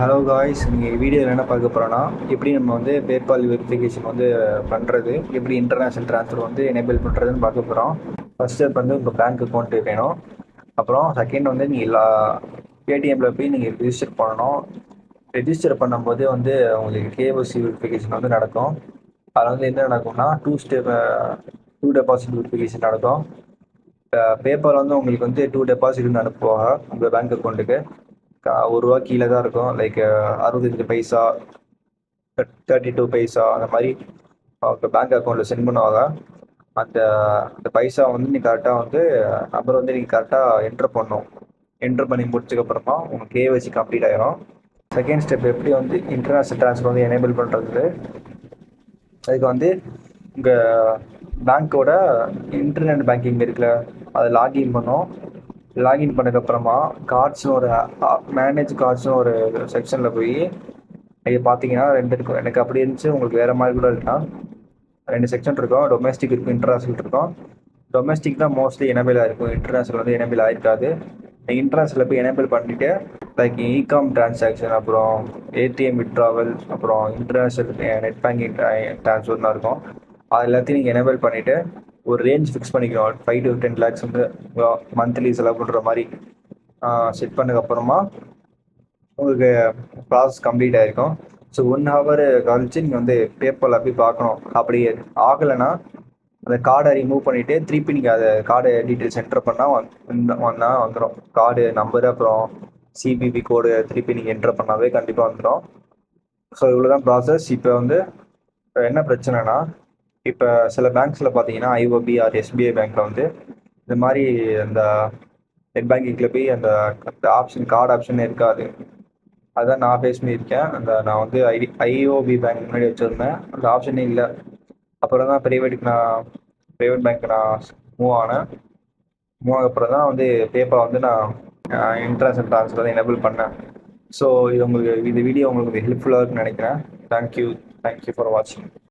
Hello guys, நீங்கள் வீடியோவில் என்ன பார்க்க போகிறோன்னா, எப்படி நம்ம வந்து பேபால் வெரிஃபிகேஷன் வந்து பண்ணுறது, எப்படி இன்டர்நேஷ்னல் ட்ரான்ஸ்ஃபர் வந்து எனேபிள் பண்ணுறதுன்னு பார்க்க போகிறோம். ஃபஸ்ட் ஸ்டெப் வந்து உங்கள் பேங்க் அக்கௌண்ட்டு வேணும். அப்புறம் செகண்ட் வந்து நீங்கள் எல்லா பேடிஎம்மில் போய் நீங்கள் ரிஜிஸ்டர் பண்ணணும். ரெஜிஸ்டர் பண்ணும்போது வந்து உங்களுக்கு கேஒசி வெரிஃபிகேஷன் வந்து நடக்கும். அதில் வந்து என்ன நடக்கும்னா டூ டெபாசிட் வெரிஃபிகேஷன் நடக்கும். பேபால் வந்து உங்களுக்கு வந்து 2 டெபாசிட் அனுப்புவாங்க உங்கள் பேங்க் அக்கௌண்ட்டுக்கு. ₹1 கீழே தான் இருக்கும். லைக் 65 பைசா, 32 பைசா அந்த மாதிரி அவங்க பேங்க் அக்கௌண்ட்டில் சென்ட் பண்ணுவாங்க. அந்த அந்த பைசா வந்து நீங்கள் கரெக்டாக வந்து நம்பர் வந்து நீங்கள் கரெக்டாக என்ட்ரு பண்ணணும். என்ட்ரு பண்ணி முடிச்சதுக்கப்புறமா உங்கள் கேஒய்சி கம்ப்ளீட் ஆகிரும். செகண்ட் ஸ்டெப் எப்படி வந்து இன்டர்நேஷ்னல் ட்ரான்ஸ்ஃபர் வந்து எனேபிள் பண்ணுறது, அதுக்கு வந்து உங்கள் பேங்க்கோட இன்டர்நெட் பேங்கிங் இருக்குல்ல, அதை லாகின் பண்ணோம். லாகின் பண்ணதுக்கப்புறமா கார்ட்ஸ்னு ஒரு மேனேஜ் கார்ட்ஸ்னு ஒரு செக்ஷனில் போய் இங்கே பார்த்தீங்கன்னா 2 இருக்கும். எனக்கு அப்படி இருந்துச்சு, உங்களுக்கு வேறு மாதிரி கூட இருக்கலாம். 2 செக்ஷன் இருக்கும். டொமேஸ்டிக் இருக்கும், இன்டர்நேஷ்னல் இருக்கும். டொமேஸ்டிக் தான் மோஸ்ட்லி எனேபிள் ஆகிருக்கும், இன்டர்நேஷ்னல் வந்து எனேபிள் ஆகிருக்காது. இன்டர்நேஷ்னலில் போய் எனேபிள் பண்ணிவிட்டு லைக் இகாம் டிரான்சாக்ஷன், அப்புறம் ஏடிஎம் விட்ராவல், அப்புறம் இன்டர்நேஷ்னல் நெட் பேங்கிங் ட்ரான்ஸ்ஃபர்லாம் இருக்கும். அது எல்லாத்தையும் நீங்கள் எனேபிள் பண்ணிவிட்டு ஒரு ரேஞ்ச் ஃபிக்ஸ் பண்ணிக்கணும். 5 to 10 lakhs வந்து மந்த்லி செலவு பண்ணுற மாதிரி செட் பண்ணதுக்கப்புறமா உங்களுக்கு ப்ராசஸ் கம்ப்ளீட் ஆகிருக்கும். ஸோ 1 hour கழிச்சு நீங்கள் வந்து பேப்பரில் போய் பார்க்கணும். அப்படி ஆகலைன்னா அந்த கார்டை ரிமூவ் பண்ணிவிட்டு திருப்பி நீங்கள் அதை கார்டு டீட்டெயில்ஸ் என்ட்ரு பண்ணால் வந்துடும். கார்டு நம்பரு அப்புறம் சிபிபி கோடு திருப்பி நீங்கள் என்ட்ரு பண்ணாவே கண்டிப்பாக வந்துடும். ஸோ இவ்வளோ தான் ப்ராசஸ். இப்போ வந்து என்ன பிரச்சனைனா, இப்போ சில பேங்க்ஸில் பார்த்தீங்கன்னா ஐஓபி ஆர் எஸ்பிஐ பேங்க்கில் வந்து இந்த மாதிரி அந்த நெட் பேங்கிங்கில் போய் அந்த ஆப்ஷன் கார்டு ஆப்ஷன் இருக்காது. அதுதான் நான் ஃபேஸ் பண்ணியிருக்கேன். நான் வந்து ஐஓபி பேங்க் முன்னாடி வச்சுருந்தேன், அந்த ஆப்ஷனே இல்லை. அப்புறம் தான் ப்ரைவேட் பேங்க் நான் மூவ் ஆனேன். மூவ் ஆனதுக்கப்புறம் தான் வந்து பேப்பர் வந்து நான் இன்டர்நேஷ்னல் ட்ரான்ஸ்ஃபர் வந்து எனேபிள் பண்ணேன். ஸோ இது வீடியோ உங்களுக்கு ஹெல்ப்ஃபுல்லாக இருக்குன்னு நினைக்கிறேன். தேங்க்யூ ஃபார் வாட்சிங்.